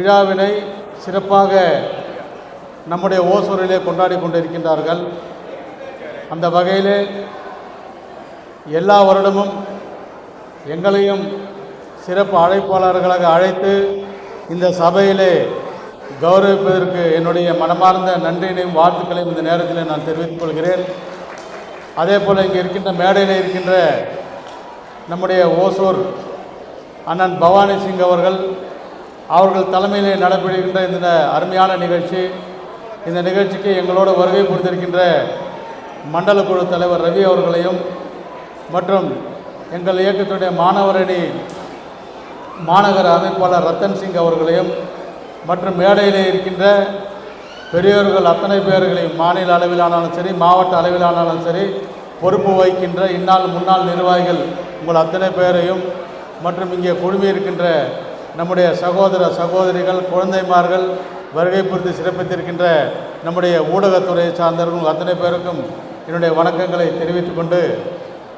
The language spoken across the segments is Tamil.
விழாவினை சிறப்பாக நம்முடைய ஓசூரிலே கொண்டாடி கொண்டிருக்கின்றார்கள். அந்த வகையிலே எல்லா வருடமும் எங்களையும் சிறப்பு அழைப்பாளர்களாக அழைத்து இந்த சபையிலே கௌரவிப்பதற்கு என்னுடைய மனமார்ந்த நன்றியினையும் வாழ்த்துக்களையும் இந்த நேரத்தில் நான் தெரிவித்துக் கொள்கிறேன். அதே போல் இங்கே இருக்கின்ற மேடையில் இருக்கின்ற நம்முடைய ஓசூர் அண்ணன் பவானி சிங் அவர்கள் தலைமையிலே நடைபெறுகின்ற இந்த அருமையான நிகழ்ச்சி, இந்த நிகழ்ச்சிக்கு எங்களோடு வருகை புரிந்திருக்கின்ற மண்டல குழு தலைவர் ரவி அவர்களையும் மற்றும் எங்கள் இயக்கத்துடைய மாணவரணி மாநகர அமைப்பாளர் ரத்தன் சிங் அவர்களையும் மற்றும் மேடையிலே இருக்கின்ற பெரியோர்கள் அத்தனை பேர்களையும் மாநில அளவிலானாலும் சரி மாவட்ட அளவிலானாலும் சரி பொறுப்பு வகிக்கின்ற இந்நாள் முன்னாள் நிர்வாகிகள் உங்கள் அத்தனை பேரையும் மற்றும் இங்கே குழுமி இருக்கின்ற நம்முடைய சகோதர சகோதரிகள் குழந்தைமார்கள் வருகை புரிந்து சிறப்பித்திருக்கின்ற நம்முடைய ஊடகத்துறை சார்ந்தவர்கள் அத்தனை பேருக்கும் என்னுடைய வணக்கங்களை தெரிவித்துக் கொண்டு,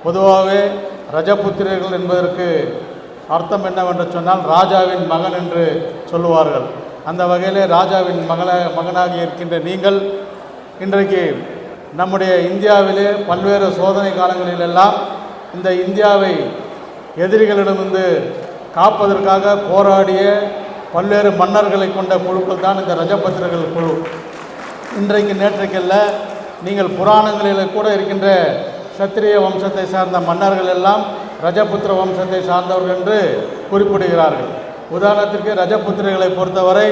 பொதுவாகவே ரஜபுத்திரர்கள் என்பதற்கு அர்த்தம் என்னவென்று சொன்னால் ராஜாவின் மகன் என்று சொல்லுவார்கள். அந்த வகையிலே ராஜாவின் மகனாகி இருக்கின்ற நீங்கள் இன்றைக்கு நம்முடைய இந்தியாவிலே பல்வேறு சோதனை காலங்களிலெல்லாம் இந்த இந்தியாவை எதிரிகளிடமிருந்து காப்பதற்காக போராடிய பல்வேறு மன்னர்களை கொண்ட குழுக்கள் தான் இந்த ரஜபுத்திரர்கள் குழு. இன்றைக்கு நேற்றைக்கல்ல நீங்கள் புராணங்களில் கூட இருக்கின்ற சத்திரிய வம்சத்தை சார்ந்த மன்னர்கள் எல்லாம் ரஜபுத்திர வம்சத்தை சார்ந்தவர்கள் என்று குறிப்பிடுகிறார்கள். உதாரணத்திற்கு ரஜபுத்திரர்களை பொறுத்தவரை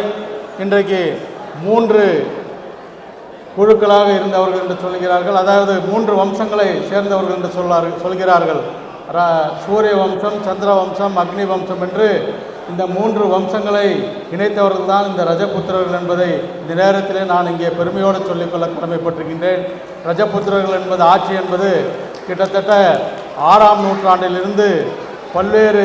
இன்றைக்கு 3 குழுக்களாக இருந்தவர்கள் என்று சொல்கிறார்கள். அதாவது 3 வம்சங்களை சேர்ந்தவர்கள் என்று சொல்கிறார்கள். சூரிய வம்சம், சந்திர வம்சம், அக்னி வம்சம் என்று இந்த 3 வம்சங்களை இணைத்தவர்கள் தான் இந்த ரஜபுத்திரர்கள் என்பதை இந்த நேரத்திலே நான் இங்கே பெருமையோடு சொல்லிக்கொள்ள கடமைப்பட்டிருக்கின்றேன். ரஜபுத்திரர்கள் என்பது ஆட்சி என்பது கிட்டத்தட்ட 6ஆம் நூற்றாண்டிலிருந்து பல்வேறு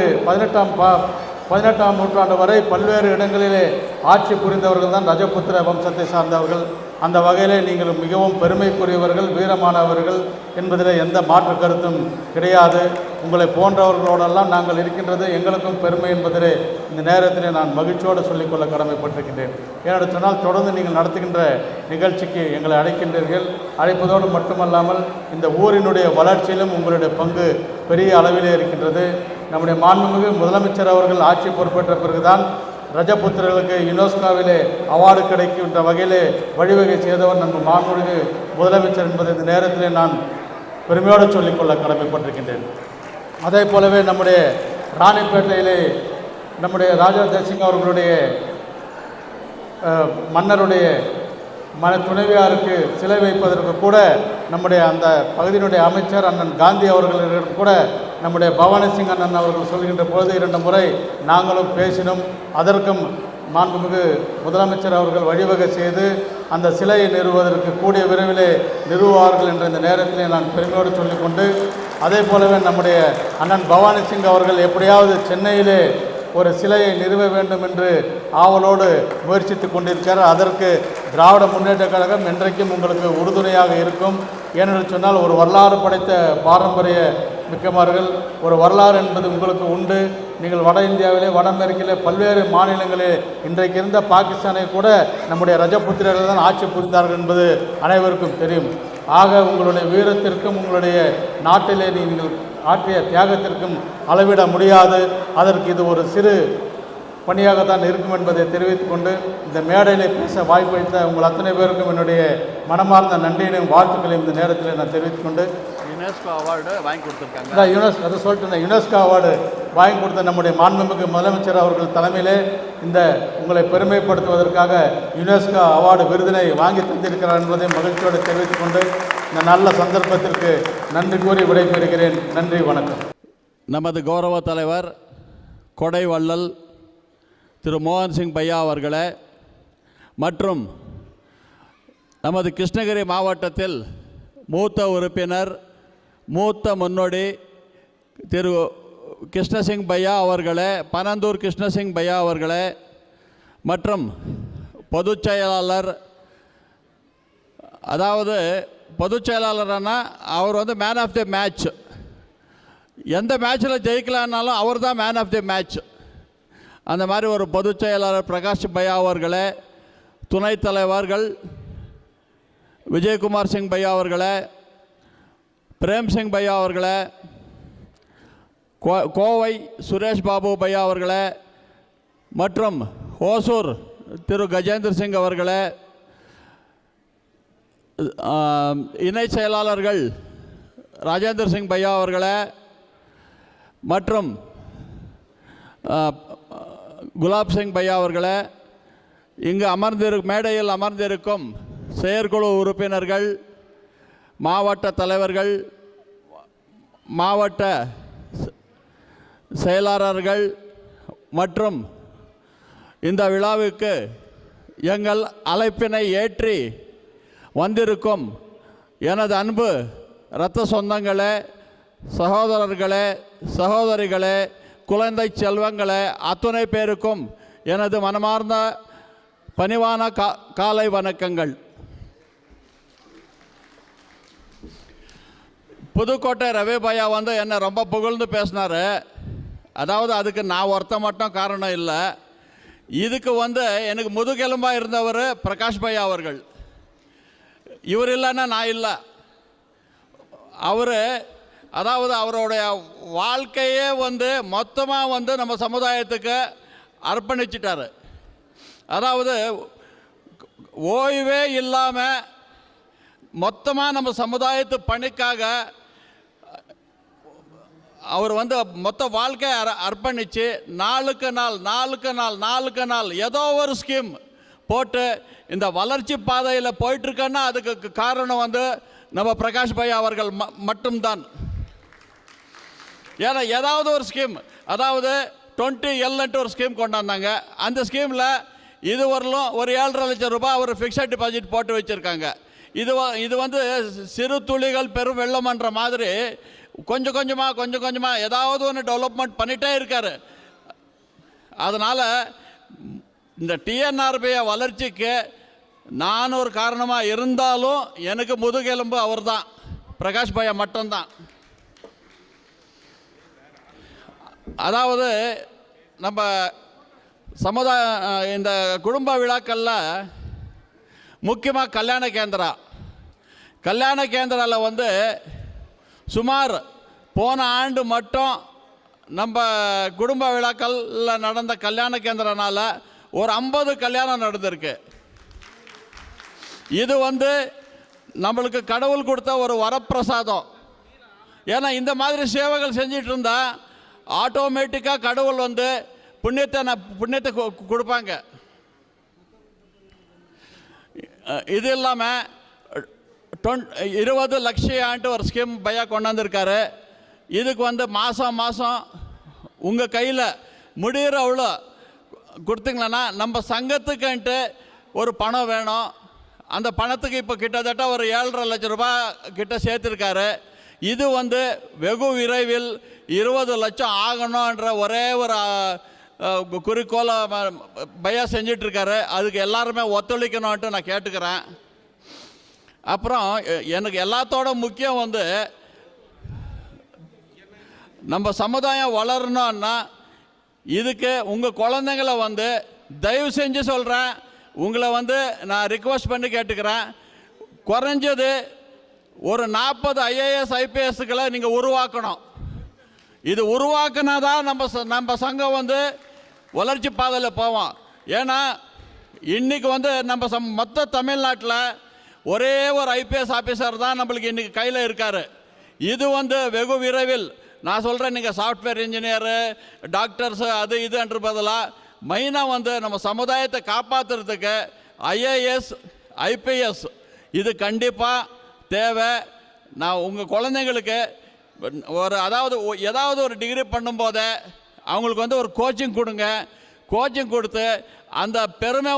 18ஆம் நூற்றாண்டு வரை பல்வேறு இடங்களிலே ஆட்சி புரிந்தவர்கள் தான் ரஜபுத்திர வம்சத்தை சார்ந்தவர்கள். அந்த வகையிலே நீங்கள் மிகவும் பெருமைக்குரியவர்கள், வீரமானவர்கள் என்பதில் எந்த மாற்று கருத்தும் கிடையாது. உங்களை போன்றவர்களோடெல்லாம் நாங்கள் இருக்கின்றது எங்களுக்கும் பெருமை என்பதிலே இந்த நேரத்திலே நான் மகிழ்ச்சியோடு சொல்லிக்கொள்ள கடமைப்பட்டிருக்கின்றேன். ஏனென்று சொன்னால் தொடர்ந்து நீங்கள் நடத்துகின்ற நிகழ்ச்சிக்கு எங்களை அழைக்கின்றீர்கள். அழைப்பதோடு மட்டுமல்லாமல் இந்த ஊரினுடைய வளர்ச்சியிலும் உங்களுடைய பங்கு பெரிய அளவிலே இருக்கின்றது. நம்முடைய மாண்புமிகு முதலமைச்சர் அவர்கள் ஆட்சி பொறுப்பேற்ற பிறகுதான் ரஜபுத்திரர்களுக்கு யுனெஸ்கோவிலே அவார்டு கிடைக்கின்ற வகையிலே வழிவகை செய்தவர் நம்ம மாண்புமிகு முதலமைச்சர் என்பதை இந்த நேரத்திலே நான் பெருமையோடு சொல்லிக்கொள்ள கடமைப்பட்டிருக்கின்றேன். அதே போலவே நம்முடைய ராணிப்பேட்டையிலே நம்முடைய ராஜா ஜெயசிங் அவர்களுடைய மன்னருடைய துணைவியாருக்கு சிலை வைப்பதற்கு கூட நம்முடைய அந்த பகுதியினுடைய அமைச்சர் அண்ணன் காந்தி அவர்களிடம் கூட நம்முடைய பவானி சிங் அண்ணன் அவர்கள் சொல்கின்ற பொழுது 2 முறை நாங்களும் பேசினோம். அதற்கும் மாண்புமிகு முதலமைச்சர் அவர்கள் வழிவகை செய்து அந்த சிலையை நிறுவுவதற்கு கூடிய விரைவிலே நிறுவுவார்கள் என்ற இந்த நேரத்திலே நான் பெருமையோடு சொல்லிக்கொண்டு, அதே போலவே நம்முடைய அண்ணன் பவானி சிங் அவர்கள் எப்படியாவது சென்னையிலே ஒரு சிலையை நிறுவ வேண்டும் என்று ஆவலோடு முயற்சித்து கொண்டிருக்கிறார். அதற்கு திராவிட முன்னேற்ற கழகம் என்றைக்கும் உங்களுக்கு உறுதுணையாக இருக்கும். ஏனென்று சொன்னால் ஒரு வரலாறு படைத்த பாரம்பரிய மிக்கமார்கள், ஒரு வரலாறு என்பது உங்களுக்கு உண்டு. நீங்கள் வட இந்தியாவிலே வட அமெரிக்கிலே பல்வேறு மாநிலங்களிலே இன்றைக்கு இருந்த பாகிஸ்தானை கூட நம்முடைய ரஜபுத்திரர்கள் தான் ஆட்சி புரிந்தார்கள் என்பது அனைவருக்கும் தெரியும். ஆக உங்களுடைய வீரத்திற்கும் உங்களுடைய நாட்டிலே நீங்கள் ஆற்றிய தியாகத்திற்கும் அளவிட முடியாது. அதற்கு இது ஒரு சிறு பணியாகத்தான் இருக்கும் என்பதை தெரிவித்துக் கொண்டு இந்த மேடையில் பேச வாய்ப்பளித்த உங்கள் அத்தனை பேருக்கும் என்னுடைய மனமார்ந்த நன்றியினையும் வாழ்த்துக்களையும் இந்த நேரத்தில் நான் தெரிவித்துக் கொண்டு, யுனெஸ்கோ அவார்டு வாங்கி கொடுத்துருக்காங்க. அதை சொல்லிட்டு யுனெஸ்கோ அவார்டு வாங்கி கொடுத்த நம்முடைய மாண்புமிகு முதலமைச்சர் அவர்கள் தலைமையிலே இந்த உங்களை பெருமைப்படுத்துவதற்காக யுனெஸ்கோ அவார்டு விருதினை வாங்கி தந்திருக்கிறார் என்பதை மகிழ்ச்சியோடு தெரிவித்துக் கொண்டு இந்த நல்ல சந்தர்ப்பத்திற்கு நன்றி கூறி விடைபெறுகிறேன். நன்றி, வணக்கம். நமது கௌரவ தலைவர் கொடை வள்ளல் திரு மோகன் சிங் பையா அவர்களே மற்றும் நமது கிருஷ்ணகிரி மாவட்டத்தில் மூத்த உறுப்பினர் மூத்த முன்னோடி திரு கிருஷ்ணசிங் பையா அவர்களே, பனந்தூர் கிருஷ்ணசிங் பையா அவர்களே மற்றும் பொதுச் செயலாளர், அதாவது பொதுச் செயலாளர்னா அவர் மேன் ஆஃப் தி மேட்ச், எந்த மேட்ச்சில் ஜெயிக்கலான்னாலும் அவர் தான் மேன் ஆஃப் தி மேட்ச். அந்த மாதிரி ஒரு பொதுச் செயலாளர் பிரகாஷ் பையா அவர்களே, துணைத் தலைவர்கள் விஜயகுமார் சிங் பையா அவர்களே, பிரேம் சிங் பையா அவர்களே, கோவை சுரேஷ் பாபு பையா அவர்களே மற்றும் ஓசூர் திரு கஜேந்திர சிங் அவர்களே, இணை செயலாளர்கள் ராஜேந்திர சிங் பையா அவர்களே மற்றும் குலாப் சிங் பையா அவர்களே, இங்கு மேடையில் அமர்ந்திருக்கும் செயற்குழு உறுப்பினர்கள், மாவட்ட தலைவர்கள், மாவட்ட செயலாளர்கள் மற்றும் இந்த விழாவுக்கு எங்கள் அழைப்பினை ஏற்றி வந்திருக்கும் எனது அன்பு இரத்த சொந்தங்களே, சகோதரர்களே, சகோதரிகளே, குழந்தை செல்வங்களே, அத்துணை பேருக்கும் எனது மனமார்ந்த பணிவான காலை வணக்கங்கள். புதுக்கோட்டை ரவி பையா என்னை ரொம்ப புகழ்ந்து பேசினார். அதாவது அதுக்கு நான் ஒருத்த மட்டும் காரணம் இல்லை. இதுக்கு எனக்கு முதுகெலும்பாக இருந்தவர் பிரகாஷ் பையா அவர்கள். இவர் இல்லைன்னா நான் இல்லை. அதாவது அவருடைய வாழ்க்கையே மொத்தமாக நம்ம சமுதாயத்துக்கு அர்ப்பணிச்சிட்டார். அதாவது ஓய்வே இல்லாமல் மொத்தமாக நம்ம சமுதாயத்து பணிக்காக அவர் மொத்த வாழ்க்கையை அர்ப்பணித்து நாளுக்கு நாள் ஏதோ ஒரு ஸ்கீம் போட்டு இந்த வளர்ச்சி பாதையில் போயிட்டுருக்கன்னா அதுக்கு காரணம் நம்ம பிரகாஷ் பையா அவர்கள் மட்டும்தான். ஏன்னா ஏதாவது ஒரு ஸ்கீம், அதாவது 20L ஒரு ஸ்கீம் கொண்டாந்தாங்க. அந்த ஸ்கீமில் இதுவரையிலும் ஒரு 7.5 லட்சம் ரூபாய் ஒரு ஃபிக்ஸட் டிபாசிட் போட்டு வச்சுருக்காங்க. இது சிறு துளிகள் பெரும் வெள்ளம்ன்ற மாதிரி கொஞ்சம் கொஞ்சமாக ஏதாவது ஒன்று டெவலப்மெண்ட் பண்ணிகிட்டே இருக்கார். அதனால் இந்த டிஎன்ஆர்பிஐ வளர்ச்சிக்கு நான் ஒரு காரணமாக இருந்தாலும் எனக்கு முதுகெலும்பு அவர் தான், பிரகாஷ் பையா மட்டும்தான். அதாவது நம்ம இந்த குடும்ப விழாக்களில் முக்கியமாக கல்யாண கேந்திராவில் சுமார் போன ஆண்டு மட்டும் நம்ம குடும்ப விழாக்களில் நடந்த கல்யாண கேந்திரனால் ஒரு 50 கல்யாணம் நடந்திருக்கு. இது நம்மளுக்கு கடவுள் கொடுத்த ஒரு வரப்பிரசாதம். ஏன்னா இந்த மாதிரி சேவைகள் செஞ்சிட்டு இருந்தால் ஆட்டோமேட்டிக்காக கடவுள் புண்ணியத்தை கொடுப்பாங்க. இது இல்லாமல் 20 லட்சம் ஒரு ஸ்கீம் பையா கொண்டாந்துருக்காரு. இதுக்கு மாதம் உங்கள் கையில் முடிகிற அவ்வளோ கொடுத்தீங்களா நம்ம சங்கத்துக்குன்ட்டு ஒரு பணம் வேணும். அந்த பணத்துக்கு இப்போ கிட்டத்தட்ட ஒரு 7.5 லட்சம் ரூபாய் கிட்ட சேர்த்துருக்காரு. இது வெகு விரைவில் 20 லட்சம் ஆகணுன்ற ஒரே ஒரு குறிக்கோளை பையா செஞ்சிட்ருக்காரு. அதுக்கு எல்லாருமே ஒத்துழைக்கணும்ன்ட்டு நான் கேட்டுக்கிறேன். அப்புறம் எனக்கு எல்லாத்தோட முக்கியம் நம்ம சமுதாயம் வளரணும்னா இதுக்கு உங்கள் குழந்தைங்கள தயவு செஞ்சு சொல்கிறேன், உங்களை நான் ரிக்வெஸ்ட் பண்ணி கேட்டுக்கிறேன். குறைஞ்சது ஒரு 40 IAS IPSகளை நீங்கள் உருவாக்கணும். இது உருவாக்குனா தான் நம்ம சங்கம் வளர்ச்சி பாதையில் போவோம். ஏன்னா இன்றைக்கி நம்ம மொத்த தமிழ்நாட்டில் ஒரே ஒரு IPS ஆஃபீஸர் தான் நம்மளுக்கு இன்றைக்கி கையில் இருக்கார். இது வெகு விரைவில் நான் சொல்கிறேன், நீங்கள் சாஃப்ட்வேர் இன்ஜினியரு, டாக்டர்ஸு அது இதுன்ற பதிலாக மெயினாக நம்ம சமுதாயத்தை காப்பாற்றுறதுக்கு IAS IPS இது கண்டிப்பாக தேவை. நான் உங்கள் குழந்தைங்களுக்கு ஏதாவது ஒரு டிகிரி பண்ணும்போதே அவங்களுக்கு ஒரு கோச்சிங் கொடுங்க. கோச்சிங் கொடுத்து அந்த பெருமை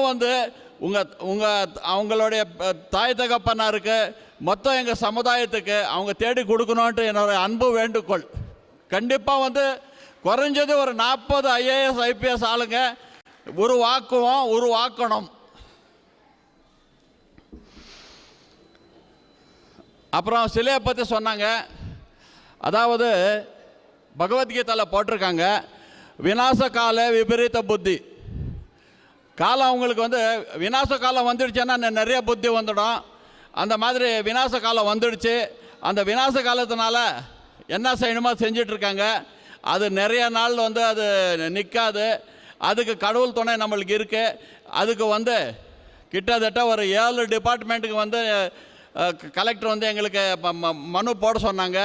அவங்களுடைய தாய் தகப்பனாருக்கு மொத்தம் எங்கள் சமுதாயத்துக்கு அவங்க தேடி கொடுக்கணுன்ட்டு என்னோடய அன்பு வேண்டுகோள். கண்டிப்பாக குறைஞ்சது ஒரு 40 IAS IPS ஆளுங்க உருவாக்கணும். அப்புறம் சிலையை பற்றி சொன்னாங்க. அதாவது பகவத்கீதையில் போட்டிருக்காங்க, விநாச கால விபரீத புத்தி. காலம் உங்களுக்கு வந்து விநாச காலம் வந்துடுச்சுன்னா நிறைய புத்தி வந்துடும். அந்த மாதிரி விநாச காலம் வந்துடுச்சு. அந்த விநாச காலத்தினால என்ன செய்யணுமோ செஞ்சிட்ருக்காங்க. அது நிறைய நாள் வந்து அது நிற்காது. அதுக்கு கடவுள் துணை நம்மளுக்கு இருக்குது. அதுக்கு வந்து கிட்டத்தட்ட ஒரு 7 டிபார்ட்மெண்ட்டுக்கு வந்து கலெக்டர் வந்து எங்களுக்கு மனு போட சொன்னாங்க.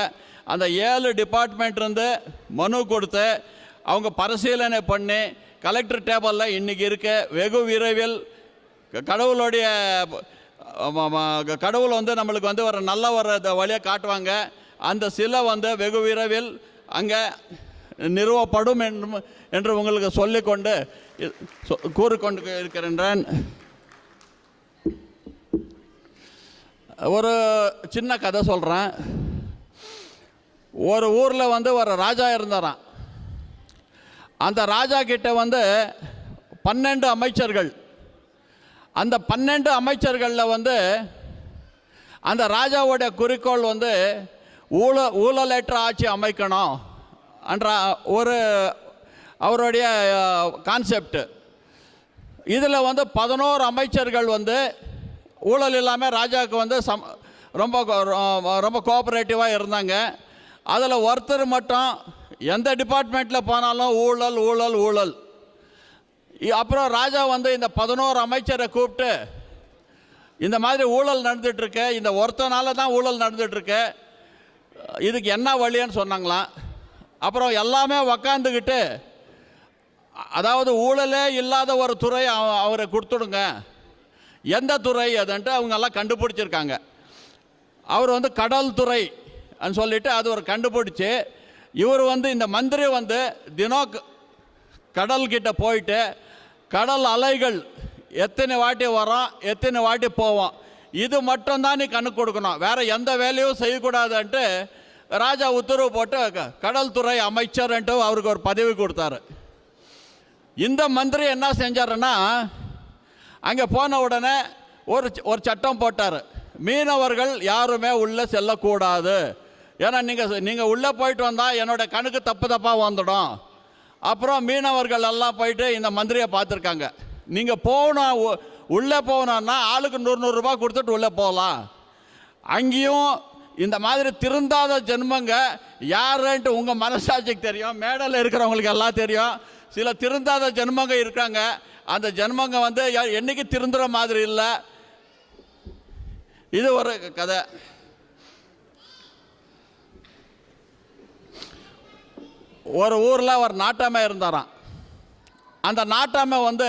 அந்த 7 டிபார்ட்மெண்ட் இருந்து மனு கொடுத்து அவங்க பரிசீலனை பண்ணி கலெக்டர் டேபிளில் இன்றைக்கி இருக்க வெகு விரைவில் கடவுளுடைய கடவுள் வந்து நம்மளுக்கு வந்து ஒரு நல்ல ஒரு வழியை காட்டுவாங்க. அந்த சிலை வந்து வெகு விரைவில் அங்கே நிறுவப்படும் என்று உங்களுக்கு சொல்லிக்கொண்டு கூறிக்கொண்டு இருக்கிறேன். ஒரு சின்ன கதை சொல்கிறேன். ஒரு ஊரில் வந்து ஒரு ராஜா இருந்தாராம். அந்த ராஜா கிட்ட வந்து 12 அமைச்சர்கள். அந்த 12 அமைச்சர்களில் வந்து அந்த ராஜாவுடைய குறிக்கோள் வந்து ஊழலற்ற ஆட்சி அமைக்கணும் என்ற ஒரு அவருடைய கான்செப்ட். இதில் வந்து 11 அமைச்சர்கள் வந்து ஊழல் இல்லாமல் ராஜாவுக்கு வந்து ரொம்ப ரொம்ப கோஆப்ரேட்டிவாக இருந்தாங்க. அதில் ஒருத்தர் மட்டும் எந்த டிபார்ட்மெண்ட்டில் போனாலும் ஊழல் ஊழல் ஊழல். அப்புறம் ராஜா வந்து இந்த 11 அமைச்சரை கூப்பிட்டு இந்த மாதிரி ஊழல் நடந்துகிட்ருக்கு, இந்த ஒருத்தனால தான் ஊழல் நடந்துகிட்ருக்கு, இதுக்கு என்ன வழின்னு சொன்னாங்களாம். அப்புறம் எல்லாமே உக்காந்துக்கிட்டு அதாவது ஊழலே இல்லாத ஒரு துறை அவரை கொடுத்துடுங்க, எந்த துறை அதுன்ட்டு அவங்கெல்லாம் கண்டுபிடிச்சிருக்காங்க. அவர் வந்து கடல் துறை சொல்லிட்டு அது ஒரு கண்டுபிடிச்சி இவர் வந்து இந்த மந்திரி வந்து தினம் கடல்கிட்ட போயிட்டு கடல் அலைகள் எத்தனை வாட்டி வரோம் எத்தனை வாட்டி போவோம் இது மட்டும்தான் நீ கணக்கு கொடுக்கணும், வேறு எந்த வேலையும் செய்யக்கூடாதுன்ட்டு ராஜா உத்தரவு போட்டு கடல் துறை அமைச்சர்ன்ட்டு அவருக்கு ஒரு பதவி கொடுத்தாரு. இந்த மந்திரி என்ன செஞ்சாருன்னா அங்கே போன உடனே ஒரு சட்டம் போட்டார். மீனவர்கள் யாருமே உள்ளே செல்லக்கூடாது, ஏன்னா நீங்கள் உள்ளே போயிட்டு வந்தால் என்னோடய கணக்கு தப்பாக வந்துடும். அப்புறம் மீனவர்கள் எல்லாம் போயிட்டு இந்த மந்திரியை பார்த்துருக்காங்க. நீங்கள் போகணும், உள்ளே போகணுன்னா ஆளுக்கு 100 ரூபா கொடுத்துட்டு உள்ளே போகலாம். அங்கேயும் இந்த மாதிரி திருந்தாத ஜென்மங்க யாருன்ட்டு உங்கள் மனசாட்சிக்கு தெரியும், மேடையில் இருக்கிறவங்களுக்கு எல்லாம் தெரியும். சில திருந்தாத ஜென்மங்க இருக்காங்க. அந்த ஜென்மங்க வந்து என்றைக்கு திருந்துற மாதிரி இல்லை. இது ஒரு கதை. ஒரு ஊரில் ஒரு நாட்டாமை இருந்தாராம். அந்த நாட்டாமை வந்து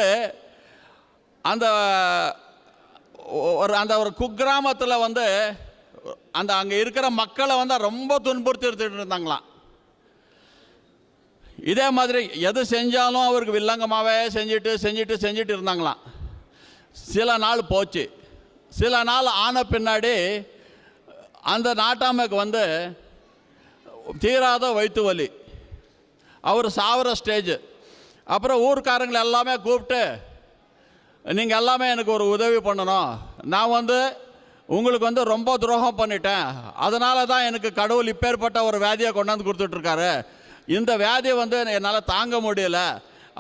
அந்த ஒரு குக்கிராமத்தில் வந்து அங்கே இருக்கிற மக்களை வந்து ரொம்ப துன்புறுத்தி எடுத்துகிட்டு இருந்தாங்களாம். இதே மாதிரி எது செஞ்சாலும் அவருக்கு வில்லங்கமாகவே செஞ்சுட்டு இருந்தாங்களாம். சில நாள் போச்சு. சில நாள் ஆன பின்னாடி அந்த நாட்டாமைக்கு வந்து தீராத வயிற்று வலி, அவர் சாவர ஸ்டேஜ். அப்புறம் ஊர்க்காரங்களை எல்லாமே கூப்பிட்டு நீங்கள் எல்லாமே எனக்கு ஒரு உதவி பண்ணணும், நான் வந்து உங்களுக்கு வந்து ரொம்ப துரோகம் பண்ணிட்டேன், அதனால தான் எனக்கு கடவுள் இப்பேற்பட்ட ஒரு வியாதியை கொண்டாந்து கொடுத்துட்ருக்காரு, இந்த வியாதியை வந்து என்னால் தாங்க முடியல,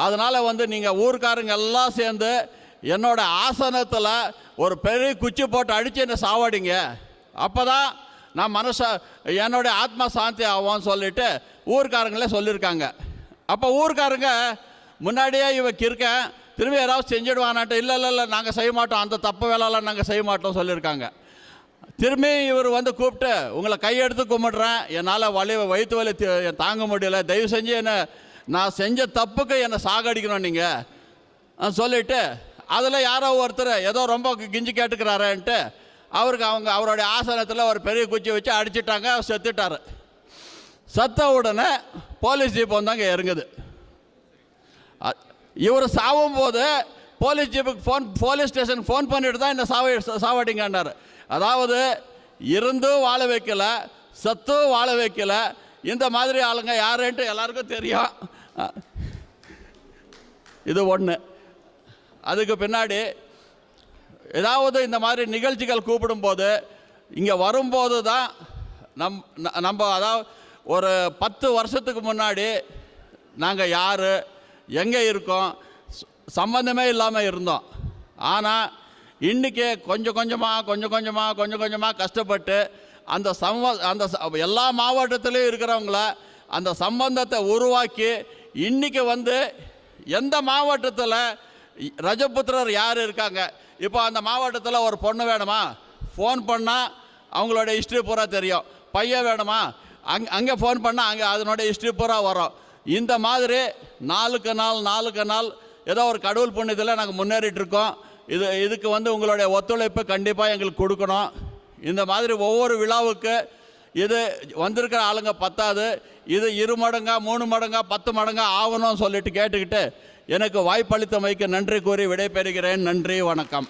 அதனால் வந்து நீங்கள் ஊர்க்காரங்க எல்லாம் சேர்ந்து என்னோடய ஆசனத்தில் ஒரு பெரிய குச்சி போட்டு அடித்து என்னை சாவடிங்க, அப்போ தான் நான் என்னுடைய ஆத்மா சாந்தி ஆகும்னு சொல்லிட்டு ஊர்க்காரங்களே சொல்லியிருக்காங்க. அப்போ ஊர்க்காரங்க முன்னாடியே இருக்கேன் திரும்பி யாராவது செஞ்சிடுவானான்ட்டு இல்லை நாங்கள் செய்ய மாட்டோம், அந்த தப்பு வேலைலாம் நாங்கள் செய்ய மாட்டோம் சொல்லியிருக்காங்க. திரும்பி இவர் வந்து கூப்பிட்டு உங்களை கையெடுத்து கும்பிடுறேன், என்னால் வயிற்று வலி தாங்க முடியல, தயவு செஞ்சு என்னை நான் செஞ்ச தப்புக்கு என்னை சாகடிக்கணும் நீங்கள் சொல்லிவிட்டு அதில் யாரோ ஒருத்தர் ஏதோ ரொம்ப கிஞ்சி கேட்டுக்கிறாருன்ட்டு அவருக்கு அவருடைய ஆசனத்தில் ஒரு பெரிய குச்சி வச்சு அடிச்சிட்டாங்க, செத்துட்டார். சத்த உடனே போலீஸ் ஜீப் வந்து அங்கே இறங்குது. இவர் சாவும் போது போலீஸ் ஜீப்புக்கு போலீஸ் ஸ்டேஷனுக்கு ஃபோன் பண்ணிட்டு தான் இந்த சாவடிங்கன்னார். அதாவது இருந்தும் வாழ வைக்கல, சத்தும் வாழ வைக்கல, இந்த மாதிரி ஆளுங்க யாருன்ட்டு எல்லாருக்கும் தெரியும். இது ஒன்று. அதுக்கு பின்னாடி ஏதாவது இந்த மாதிரி நிகழ்ச்சிகள் கூப்பிடும்போது இங்கே வரும்போது தான் நம்ம அதாவது ஒரு 10 வருஷத்துக்கு முன்னாடி நாங்கள் யார், எங்கே இருக்கோம், சம்பந்தமே இல்லாமல் இருந்தோம். ஆனால் இன்றைக்கி கொஞ்சம் கொஞ்சமாக கஷ்டப்பட்டு அந்த எல்லா மாவட்டத்திலையும் இருக்கிறவங்கள அந்த சம்பந்தத்தை உருவாக்கி இன்றைக்கி வந்து எந்த மாவட்டத்தில் ரஜபுத்திரர் யார் இருக்காங்க, இப்போ அந்த மாவட்டத்தில் ஒரு பொண்ணு வேணுமா, ஃபோன் பண்ணால் அவங்களோட ஹிஸ்ட்ரி பூரா தெரியும். பையன் வேணுமா, அங்கே ஃபோன் பண்ணால் அங்கே அதனோட ஹிஸ்ட்ரி பூரா வரும். இந்த மாதிரி நாளுக்கு நாள் ஏதோ ஒரு கடவுள் புண்ணியத்தில் நாங்கள் முன்னேறிட்டுருக்கோம். இதுக்கு வந்து உங்களுடைய ஒத்துழைப்பு கண்டிப்பாக எங்களுக்கு கொடுக்கணும். இந்த மாதிரி ஒவ்வொரு விழாவுக்கு இது வந்திருக்கிற ஆளுங்க பத்தாது, இது 2 மடங்கா 3 மடங்கா 10 மடங்கா ஆகணும்னு சொல்லிட்டு கேட்டுக்கிட்டு எனக்கு வாய்ப்பளித்தமைக்கு நன்றி கூறி விடைபெறுகிறேன். நன்றி, வணக்கம்.